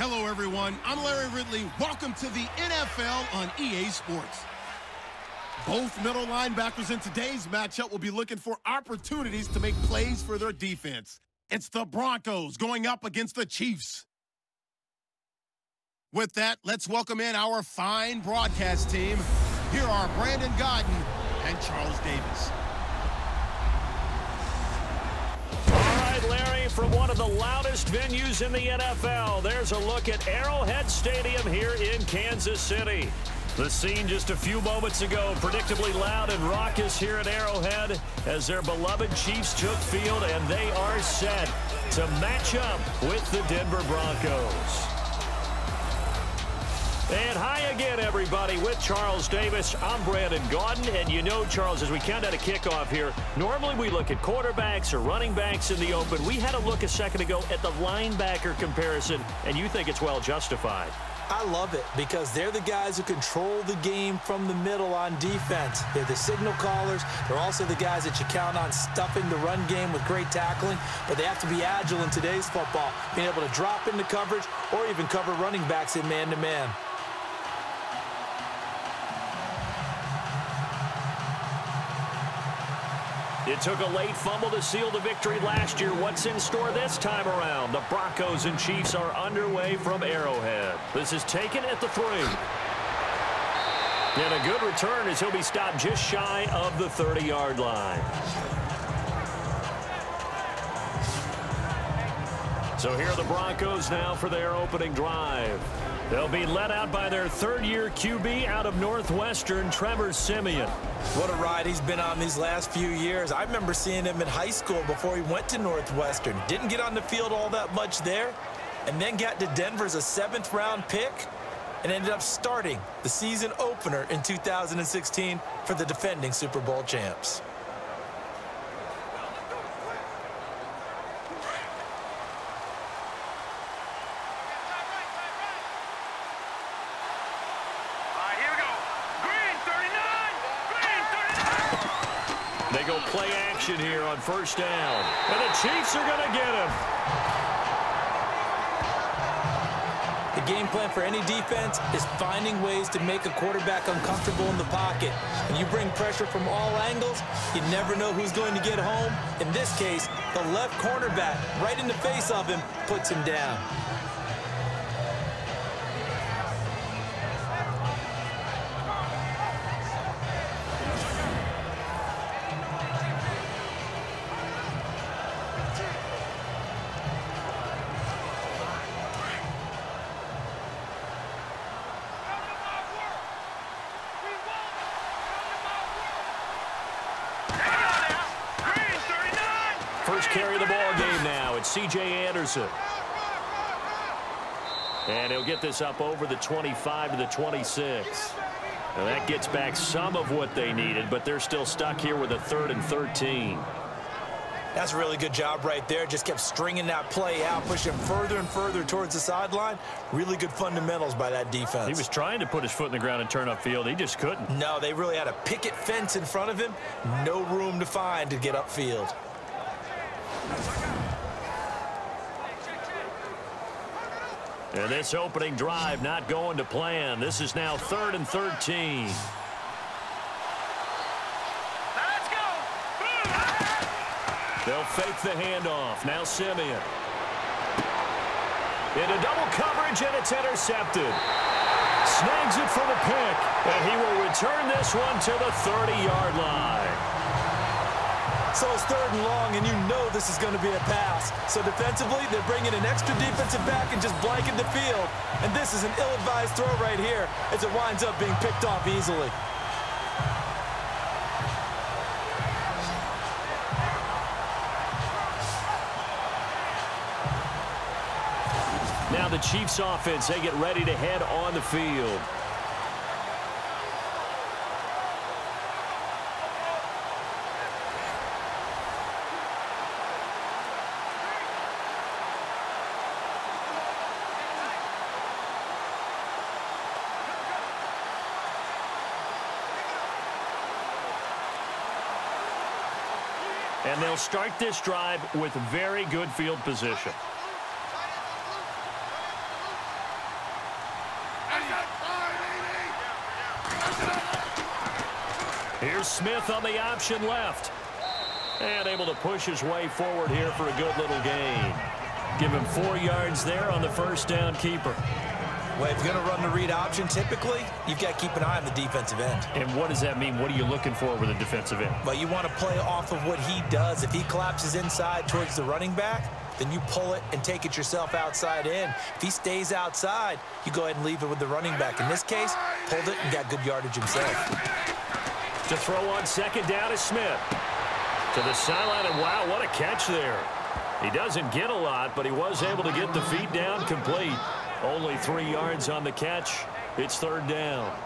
Hello, everyone. I'm Larry Ridley. Welcome to the NFL on EA Sports. Both middle linebackers in today's matchup will be looking for opportunities to make plays for their defense. It's the Broncos going up against the Chiefs. With that, let's welcome in our fine broadcast team. Here are Brandon Godden and Charles Davis. Larry, from one of the loudest venues in the NFL, there's a look at Arrowhead Stadium here in Kansas City. The scene just a few moments ago, predictably loud and raucous here at Arrowhead as their beloved Chiefs took field, and they are set to match up with the Denver Broncos. And hi again, everybody, with Charles Davis. I'm Brandon Gaudin, and you know, Charles, as we count down a kickoff here, normally we look at quarterbacks or running backs in the open. We had a look a second ago at the linebacker comparison, and you think it's well justified. I love it because they're the guys who control the game from the middle on defense. They're the signal callers. They're also the guys that you count on stuffing the run game with great tackling, but they have to be agile in today's football, being able to drop into coverage or even cover running backs in man-to-man. It took a late fumble to seal the victory last year. What's in store this time around? The Broncos and Chiefs are underway from Arrowhead. This is taken at the 3. And a good return as he'll be stopped just shy of the 30-yard line. So here are the Broncos now for their opening drive. They'll be led out by their third-year QB out of Northwestern, Trevor Siemian. What a ride he's been on these last few years. I remember seeing him in high school before he went to Northwestern. Didn't get on the field all that much there, and then got to Denver as a 7th-round pick and ended up starting the season opener in 2016 for the defending Super Bowl champs. They go play action here on first down. And the Chiefs are going to get him. The game plan for any defense is finding ways to make a quarterback uncomfortable in the pocket. When you bring pressure from all angles, you never know who's going to get home. In this case, the left cornerback, right in the face of him, puts him down. First carry of the ball game now. It's C.J. Anderson. And he'll get this up over the 25 to the 26. Now that gets back some of what they needed, but they're still stuck here with a 3rd and 13. That's a really good job right there. Just kept stringing that play out, pushing further and further towards the sideline. Really good fundamentals by that defense. He was trying to put his foot in the ground and turn upfield. He just couldn't. No, they really had a picket fence in front of him. No room to find to get upfield. And this opening drive not going to plan. This is now 3rd and 13. Let's go. They'll fake the handoff. Now Siemian. Into double coverage, and it's intercepted. Snags it for the pick, and he will return this one to the 30-yard line. So it's 3rd and long, and you know this is going to be a pass. So defensively, they're bringing an extra defensive back and just blanking the field. And this is an ill-advised throw right here as it winds up being picked off easily. Now the Chiefs offense, they get ready to head on the field. And they'll start this drive with very good field position. Here's Smith on the option left. And able to push his way forward here for a good little gain. Give him 4 yards there on the first down keeper. Well, if you're going to run the read option, typically, you've got to keep an eye on the defensive end. And what does that mean? What are you looking for with a defensive end? Well, you want to play off of what he does. If he collapses inside towards the running back, then you pull it and take it yourself outside in. If he stays outside, you go ahead and leave it with the running back. In this case, pulled it and got good yardage himself. To throw on second down is Smith. To the sideline, and wow, what a catch there. He doesn't get a lot, but he was able to get the feet down complete. Only 3 yards on the catch. It's third down.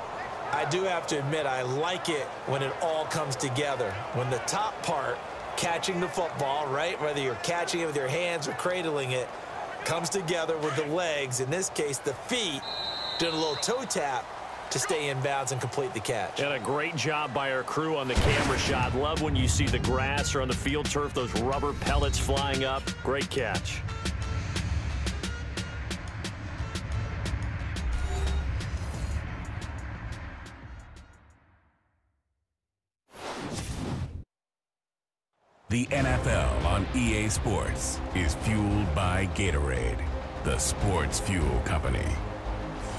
I do have to admit, I like it when it all comes together. When the top part, catching the football, right, whether you're catching it with your hands or cradling it, comes together with the legs, in this case the feet, doing a little toe tap to stay in bounds and complete the catch. And a great job by our crew on the camera shot. Love when you see the grass or on the field turf, those rubber pellets flying up. Great catch. The NFL on EA Sports is fueled by Gatorade, the sports fuel company.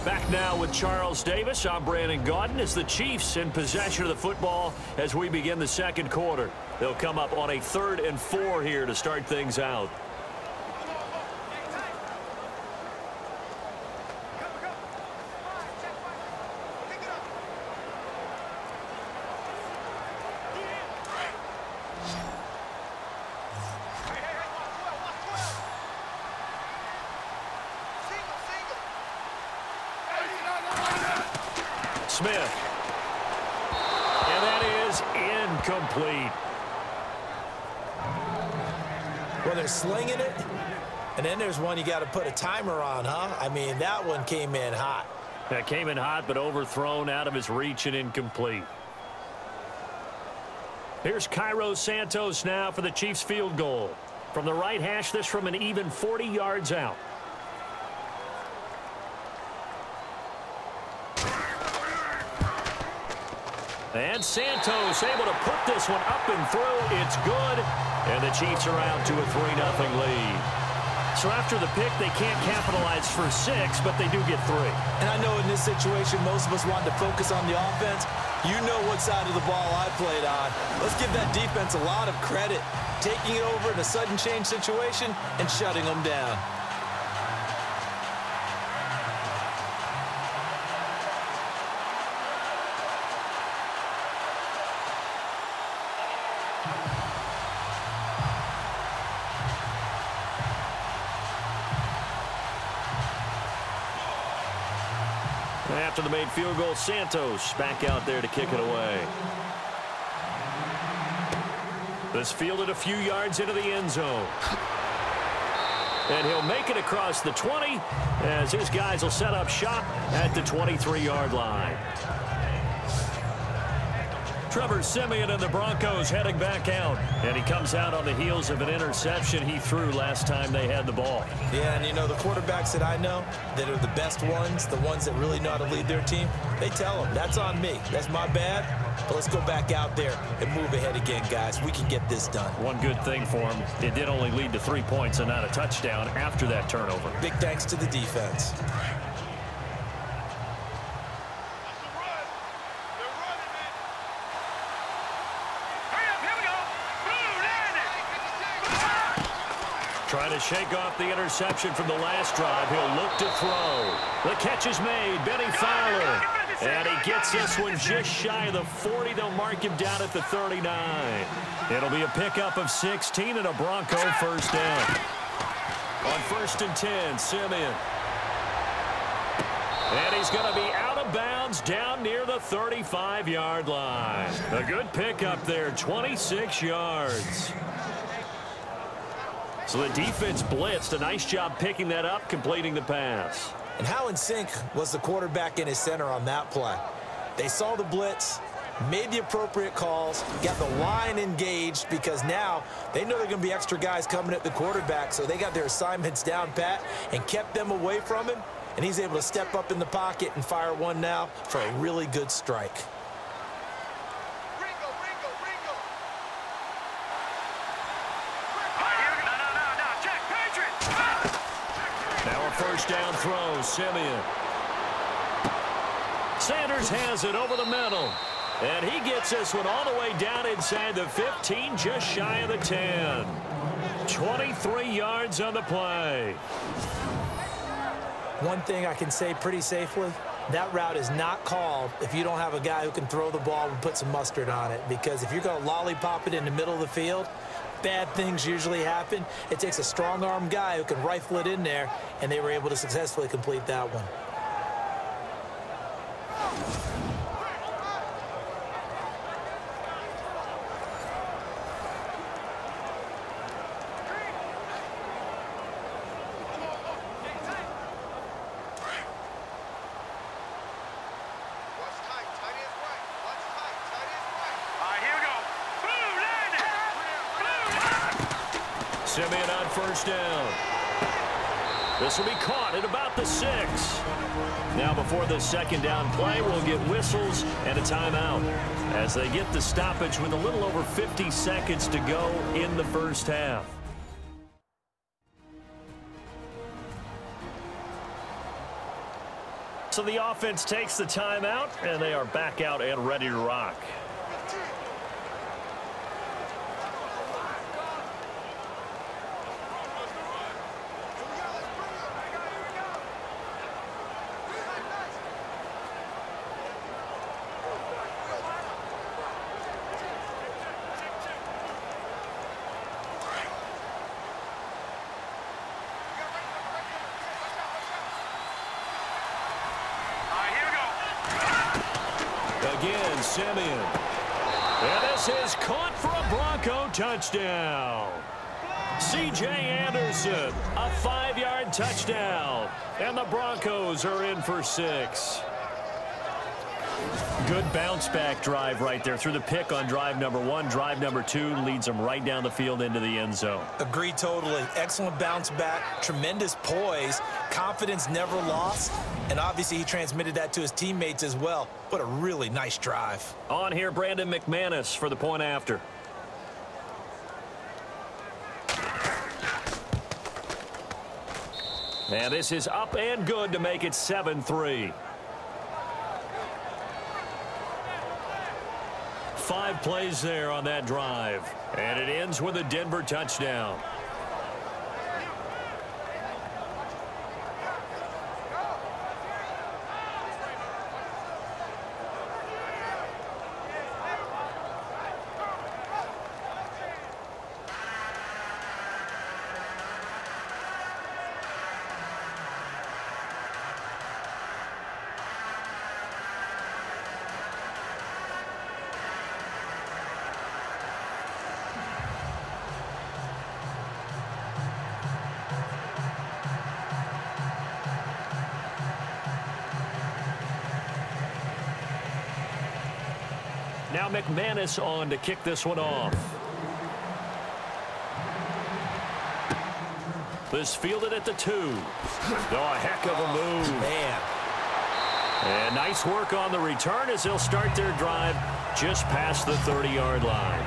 Back now with Charles Davis. I'm Brandon Gaudin as the Chiefs in possession of the football as we begin the second quarter. They'll come up on a 3rd and 4 here to start things out. Smith. And that is incomplete. Well, they're slinging it, and then there's one you got to put a timer on, huh? I mean, that one came in hot. That came in hot, but overthrown out of his reach and incomplete. Here's Cairo Santos now for the Chiefs field goal. From the right hash, this from an even 40 yards out. And Santos able to put this one up and through. It's good. And the Chiefs are out to a 3-0 lead. So after the pick, they can't capitalize for 6, but they do get 3. And I know in this situation, most of us want to focus on the offense. You know what side of the ball I played on. Let's give that defense a lot of credit. Taking it over in a sudden change situation and shutting them down. After the made field goal, Santos back out there to kick it away. This fielded a few yards into the end zone. And he'll make it across the 20 as his guys will set up shop at the 23-yard line. Trevor Siemian and the Broncos heading back out. And he comes out on the heels of an interception he threw last time they had the ball. Yeah, and you know, the quarterbacks that I know that are the best ones, the ones that really know how to lead their team, they tell them, that's on me. That's my bad. But let's go back out there and move ahead again, guys. We can get this done. One good thing for him, it did only lead to 3 points and not a touchdown after that turnover. Big thanks to the defense. Trying to shake off the interception from the last drive. He'll look to throw. The catch is made. Benny Fowler. And he gets this one just shy of the 40. They'll mark him down at the 39. It'll be a pickup of 16 and a Bronco first down. On 1st and 10, Siemian. And he's going to be out of bounds down near the 35-yard line. A good pickup there, 26 yards. So the defense blitzed. A nice job picking that up, completing the pass. And how in sync was the quarterback and his center on that play? They saw the blitz, made the appropriate calls, got the line engaged because now they know they're going to be extra guys coming at the quarterback, so they got their assignments down pat and kept them away from him, and he's able to step up in the pocket and fire one now for a really good strike. first down throw, Simeon. Sanders has it over the middle. And he gets this one all the way down inside the 15, just shy of the 10. 23 yards on the play. One thing I can say pretty safely, that route is not called if you don't have a guy who can throw the ball and put some mustard on it. Because if you're going to lollipop it in the middle of the field, bad things usually happen. It takes a strong-arm guy who can rifle it in there, and they were able to successfully complete that one. Simeon on first down. This will be caught at about the 6. Now before the second down play, we'll get whistles and a timeout as they get the stoppage with a little over 50 seconds to go in the first half. So the offense takes the timeout, and they are back out and ready to rock. Again, Simeon. And this is caught for a Bronco touchdown. C.J. Anderson, a 5-yard touchdown. And the Broncos are in for 6. Good bounce-back drive right there through the pick on drive number 1. Drive number 2 leads them right down the field into the end zone. Agree totally. Excellent bounce back, tremendous poise, confidence never lost, and obviously he transmitted that to his teammates as well. What a really nice drive. On here, Brandon McManus for the point after. And this is up and good to make it 7-3. 5 plays there on that drive. And it ends with a Denver touchdown. Now McManus on to kick this one off. This fielded at the 2. Oh, a heck of a move. Man. And nice work on the return as they'll start their drive just past the 30-yard line.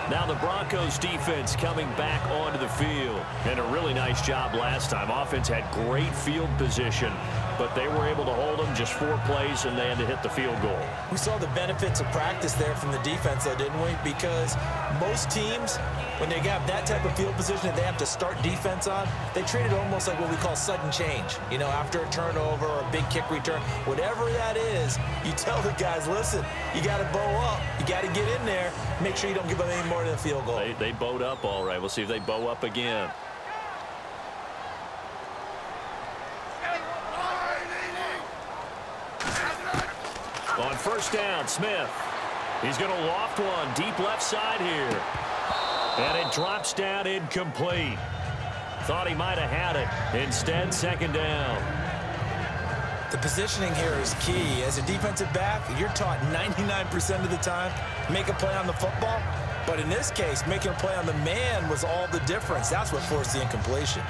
Now the Broncos defense coming back onto the field. And a really nice job last time. Offense had great field position, but they were able to hold them just 4 plays, and they had to hit the field goal. We saw the benefits of practice there from the defense, though, didn't we? Because most teams, when they have that type of field position that they have to start defense on, they treat it almost like what we call sudden change. You know, after a turnover or a big kick return, whatever that is, you tell the guys, listen, you got to bow up. You got to get in there. Make sure you don't give up any more than a field goal. They bowed up all right. We'll see if they bow up again. On first down, Smith. He's going to loft one deep left side here. And it drops down incomplete. Thought he might have had it. Instead, second down. The positioning here is key. As a defensive back, you're taught 99% of the time, make a play on the football. But in this case, making a play on the man was all the difference. That's what forced the incompletion.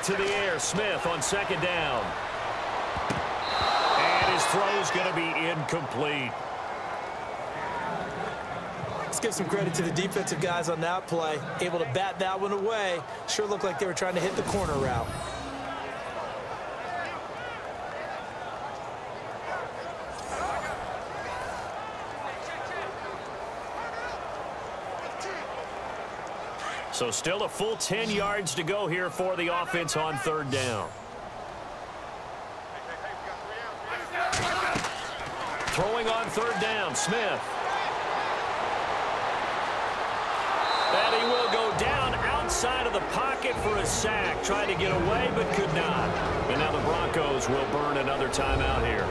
back to the air. Smith on second down. And his throw's going to be incomplete. Let's give some credit to the defensive guys on that play. Able to bat that one away. Sure looked like they were trying to hit the corner route. So still a full 10 yards to go here for the offense on third down. Throwing on third down, Smith. And he will go down outside of the pocket for a sack. Tried to get away, but could not. And now the Broncos will burn another timeout here.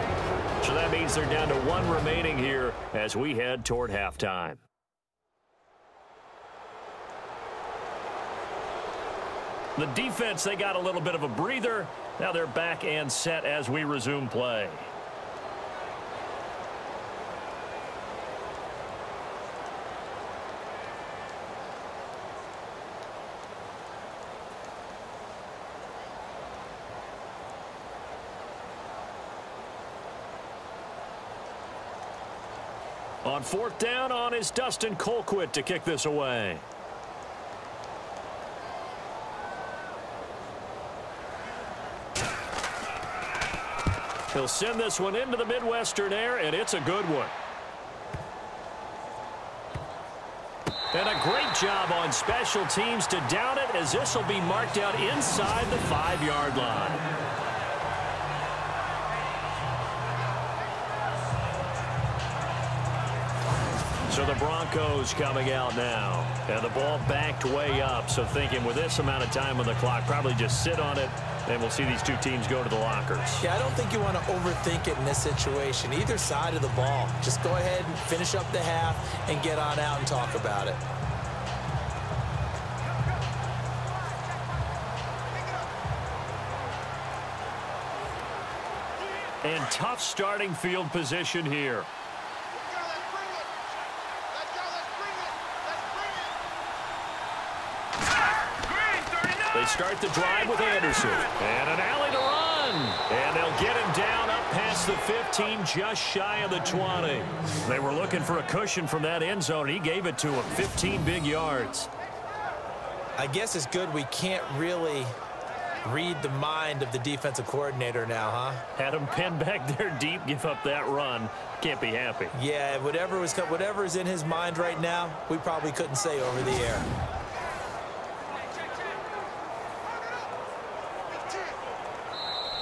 So that means they're down to one remaining here as we head toward halftime. The defense, they got a little bit of a breather. Now they're back and set as we resume play. On fourth down on is Dustin Colquitt to kick this away. He'll send this one into the Midwestern air, and it's a good one. And a great job on special teams to down it, as this will be marked out inside the 5-yard line. So the Broncos coming out now. And the ball backed way up. So thinking with this amount of time on the clock, probably just sit on it, and we'll see these two teams go to the lockers. Yeah, I don't think you want to overthink it in this situation. Either side of the ball. Just go ahead and finish up the half and get on out and talk about it. And tough starting field position here. They start the drive with Anderson. And an alley to run. And they'll get him down up past the 15, just shy of the 20. They were looking for a cushion from that end zone. He gave it to him. 15 big yards. I guess it's good we can't really read the mind of the defensive coordinator now, huh? Had him pinned back there deep, give up that run. Can't be happy. Yeah, whatever is in his mind right now, we probably couldn't say over the air.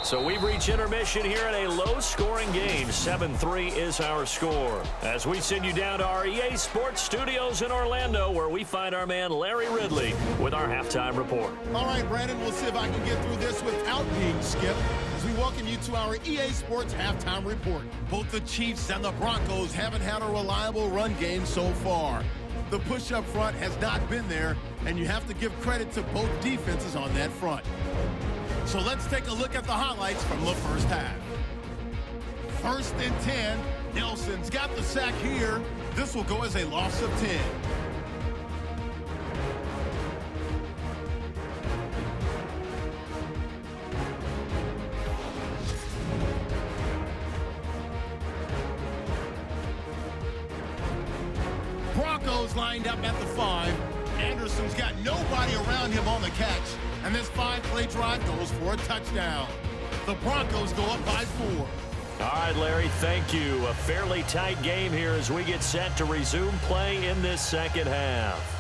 So we've reached intermission here in a low-scoring game. 7-3 is our score. As we send you down to our EA Sports Studios in Orlando, where we find our man Larry Ridley with our halftime report. All right, Brandon, we'll see if I can get through this without being skipped as we welcome you to our EA Sports halftime report. Both the Chiefs and the Broncos haven't had a reliable run game so far. The push up front has not been there, and you have to give credit to both defenses on that front. So let's take a look at the highlights from the first half. 1st and 10. Nelson's got the sack here. This will go as a loss of 10. Broncos lined up at the 5. Anderson's got nobody around him on the catch. And this 5-play drive goes for a touchdown. The Broncos go up by 4. All right, Larry, thank you. A fairly tight game here as we get set to resume play in this second half.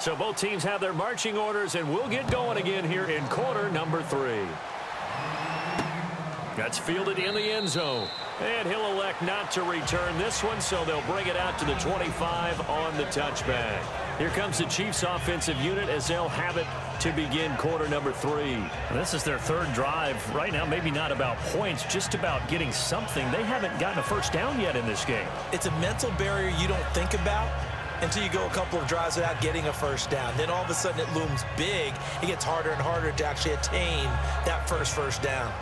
So both teams have their marching orders, and we'll get going again here in quarter number 3. That's fielded in the end zone. And he'll elect not to return this one, so they'll bring it out to the 25 on the touchback. Here comes the Chiefs offensive unit as they'll have it to begin quarter number 3. This is their third drive. Right now, maybe not about points, just about getting something. They haven't gotten a first down yet in this game. It's a mental barrier you don't think about until you go a couple of drives without getting a first down. Then all of a sudden it looms big. It gets harder and harder to actually attain that first down.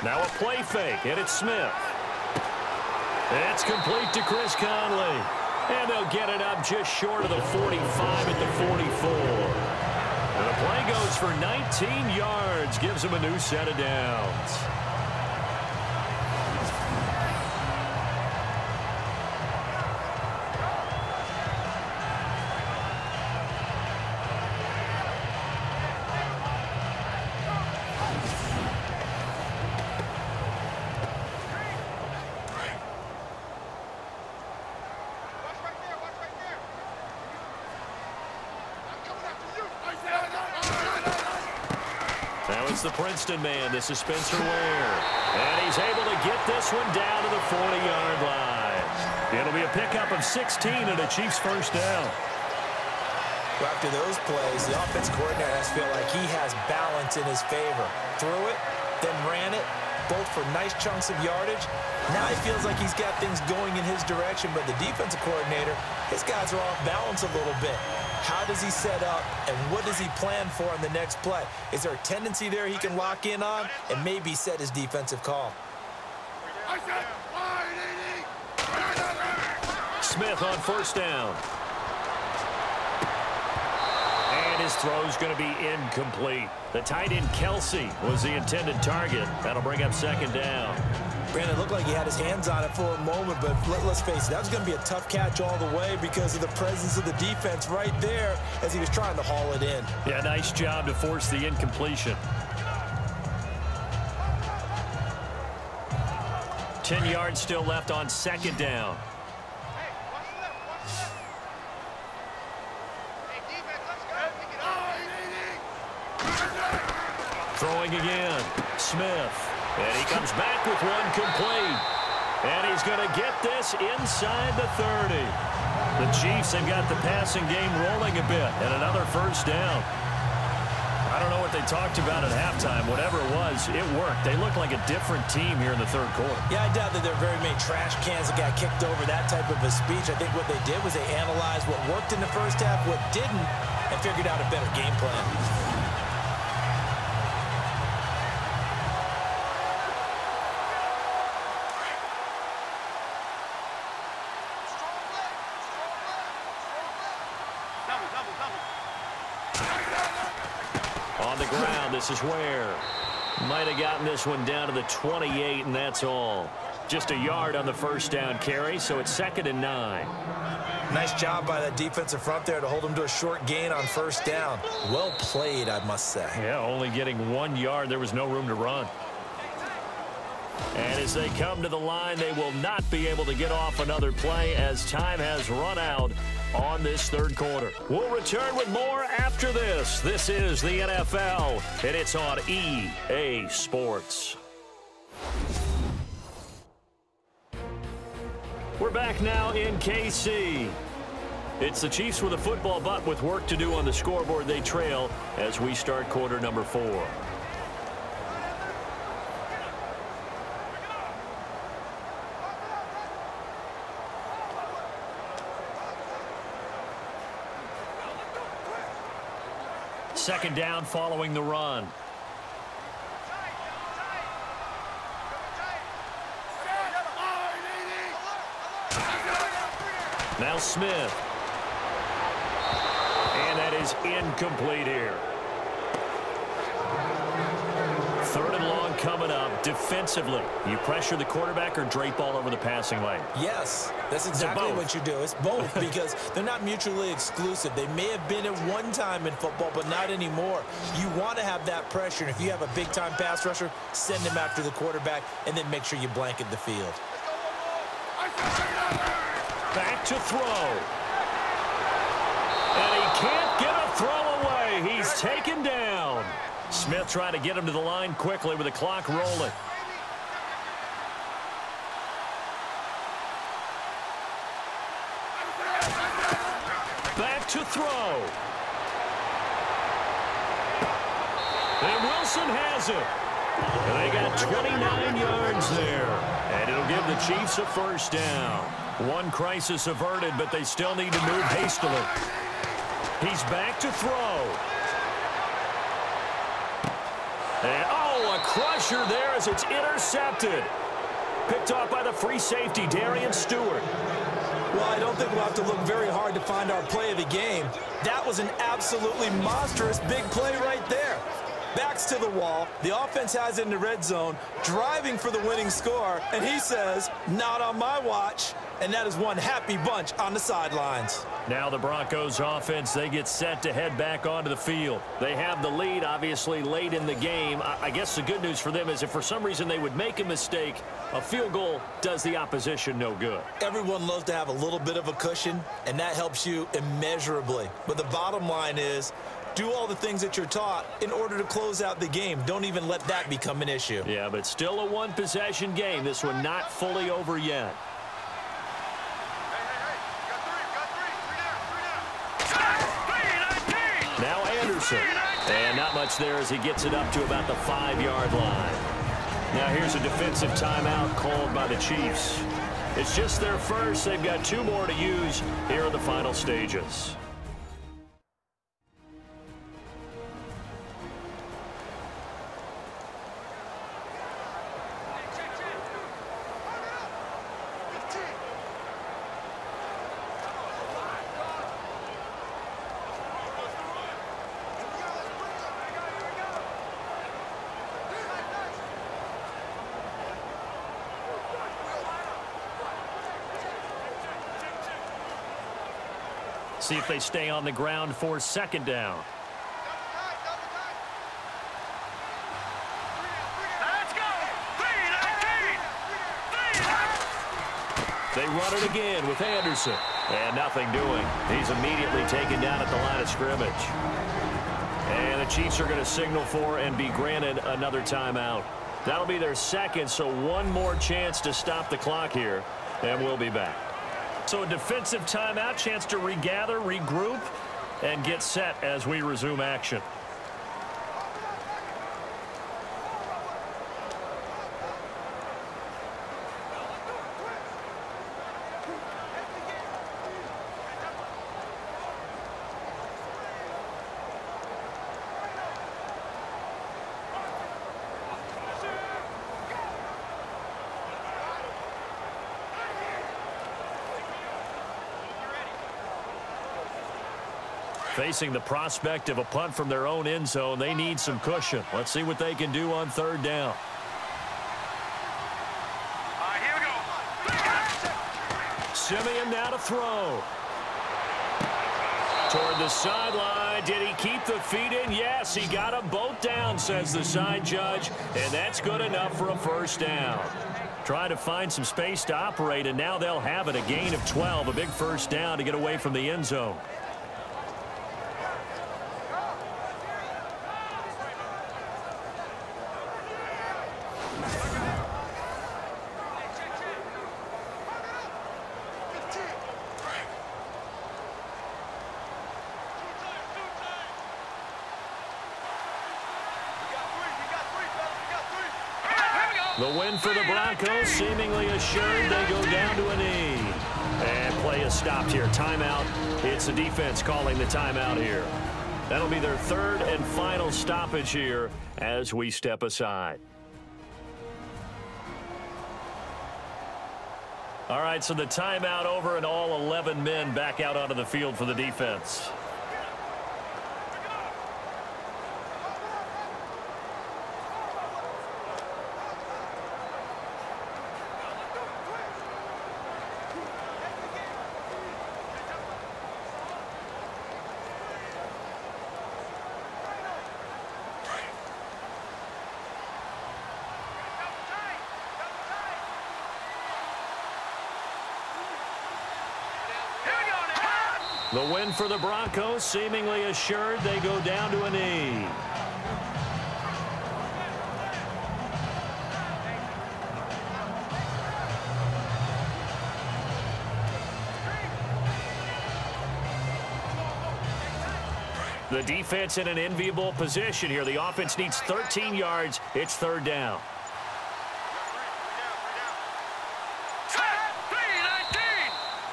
Now a play fake, and it's Smith. It's complete to Chris Conley. And they'll get it up just short of the 45 at the 44. And the play goes for 19 yards, gives them a new set of downs. It's the Princeton man. This is Spencer Ware. And he's able to get this one down to the 40-yard line. It'll be a pickup of 16 and a Chiefs first down. Well, after those plays, the offense coordinator has to feel like he has balance in his favor. Threw it, then ran it, both for nice chunks of yardage. Now he feels like he's got things going in his direction, but the defensive coordinator, his guys are off balance a little bit. How does he set up, and what does he plan for on the next play? Is there a tendency there he can lock in on and maybe set his defensive call? Smith on first down. And his throw's going to be incomplete. The tight end Kelsey was the intended target. That'll bring up second down. Brandon, it looked like he had his hands on it for a moment, but let's face it, that was going to be a tough catch all the way because of the presence of the defense right there as he was trying to haul it in. Yeah, nice job to force the incompletion. 10 yards still left on second down. Throwing again, Smith. And he comes back with one complete. And he's going to get this inside the 30. The Chiefs have got the passing game rolling a bit. And another first down. I don't know what they talked about at halftime. Whatever it was, it worked. They look like a different team here in the third quarter. Yeah, I doubt that there are very many trash cans that got kicked over that type of a speech. I think what they did was they analyzed what worked in the first half, what didn't, and figured out a better game plan. On the ground, this is Ware. Might have gotten this one down to the 28, and that's all. Just a yard on the first down carry, so it's 2nd and 9. Nice job by that defensive front there to hold him to a short gain on first down. Well played, I must say. Yeah, only getting 1 yard. There was no room to run. And as they come to the line, they will not be able to get off another play as time has run out on this third quarter. We'll return with more after this. This is the NFL, and it's on EA Sports. We're back now in KC. It's the Chiefs with a football, but with work to do on the scoreboard. They trail as we start quarter number 4. Second down following the run. Now Smith. And that is incomplete here. 3rd and long coming up defensively. You pressure the quarterback or drape all over the passing lane? Yes, that's exactly what you do. It's both because they're not mutually exclusive. They may have been at one time in football, but not anymore. You want to have that pressure. And if you have a big-time pass rusher, send him after the quarterback, and then make sure you blanket the field. Back to throw. And he can't get a throw away. He's taken down. Smith trying to get him to the line quickly with the clock rolling. Back to throw. And Wilson has it. And they got 29 yards there. And it'll give the Chiefs a first down. One crisis averted, but they still need to move hastily. He's back to throw. And, a crusher there as it's intercepted. Picked off by the free safety, Darian Stewart. Well, I don't think we'll have to look very hard to find our play of the game. That was an absolutely monstrous big play right there. Backs to the wall. The offense has it in the red zone, driving for the winning score, and he says, not on my watch. And that is one happy bunch on the sidelines. Now the Broncos offense, they get set to head back onto the field. They have the lead, obviously, late in the game. I guess the good news for them is if for some reason they would make a mistake, a field goal does the opposition no good. Everyone loves to have a little bit of a cushion, and that helps you immeasurably. But the bottom line is, do all the things that you're taught in order to close out the game. Don't even let that become an issue. Yeah, but still a one-possession game. This one not fully over yet. Now Anderson. And not much there as he gets it up to about the 5-yard line. Now here's a defensive timeout called by the Chiefs. It's just their first. They've got 2 more to use here in the final stages. See if they stay on the ground for second down. They run it again with Anderson. And nothing doing. He's immediately taken down at the line of scrimmage. And the Chiefs are going to signal for and be granted another timeout. That'll be their second, so one more chance to stop the clock here. And we'll be back. So a defensive timeout, chance to regather, regroup, and get set as we resume action. Facing the prospect of a punt from their own end zone, they need some cushion. Let's see what they can do on third down. Here we go. Simeon now to throw. Toward the sideline. Did he keep the feet in? Yes, he got them both down, says the side judge. And that's good enough for a first down. Trying to find some space to operate, and now they'll have it. A gain of 12, a big first down to get away from the end zone. The win for the Broncos, seemingly assured. They go down to a knee. And play is stopped here. Timeout. It's the defense calling the timeout here. That'll be their third and final stoppage here as we step aside. All right, so the timeout over and all 11 men back out onto the field for the defense. The win for the Broncos seemingly assured. They go down to a knee. The defense in an enviable position here. The offense needs 13 yards. It's third down.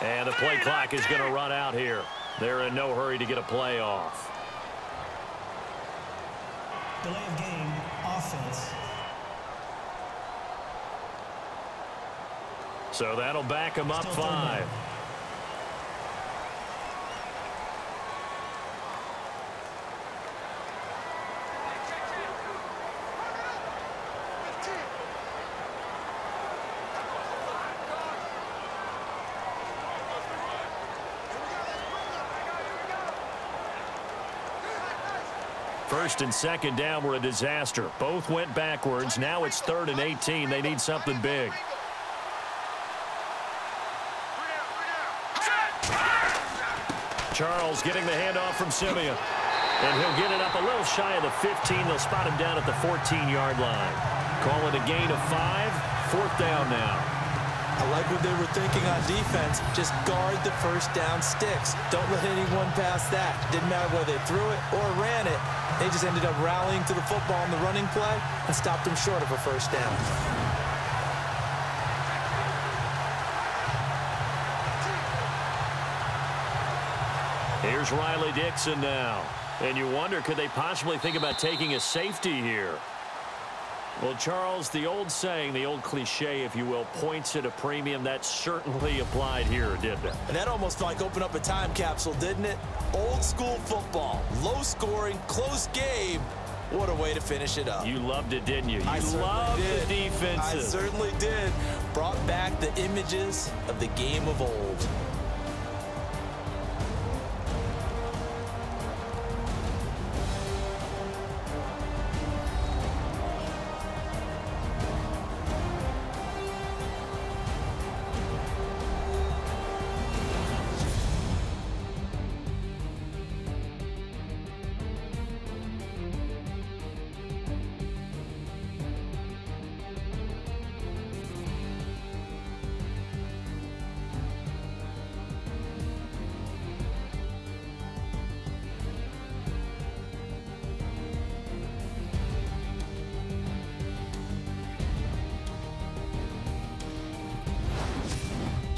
And the play clock is going to run out here. They're in no hurry to get a play off. Delay of game, offense. So that'll back them up 5. First and second down were a disaster. Both went backwards. Now it's 3rd and 18. They need something big. Charles getting the handoff from Simeon. And he'll get it up a little shy of the 15. They'll spot him down at the 14-yard line. Call it a gain of 5. 4th down now. I like what they were thinking on defense. Just guard the first down sticks. Don't let anyone pass that. Didn't matter whether they threw it or ran it. They just ended up rallying to the football in the running play and stopped them short of a first down. Here's Riley Dixon now. And you wonder, could they possibly think about taking a safety here? Well, Charles, the old saying, the old cliche, if you will, points at a premium. That certainly applied here, didn't it? And that almost like opened up a time capsule, didn't it? Old school football, low scoring, close game. What a way to finish it up. You loved it, didn't you? I You loved did. the defenses. I certainly did. Brought back the images of the game of old.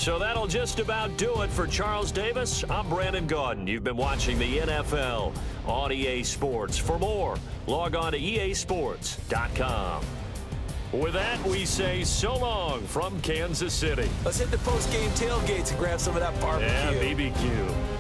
So that'll just about do it for Charles Davis. I'm Brandon Gaudin. You've been watching the NFL on EA Sports. For more, log on to easports.com. With that, we say so long from Kansas City. Let's hit the post-game tailgates and grab some of that barbecue. Yeah, BBQ.